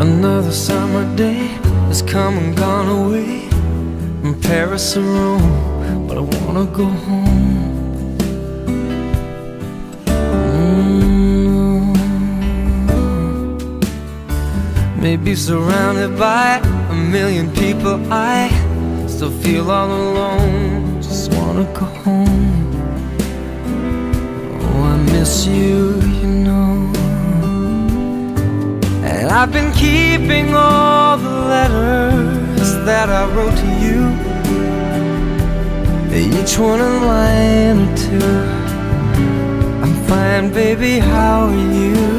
Another summer day has come and gone away from Paris or Rome, but I wanna go home. Maybe surrounded by a million people, I still feel all alone. Just wanna go home. Oh, I miss you, you know. And I've been keeping all the letters that I wrote to you, each one a line or two. I'm fine, baby, how are you?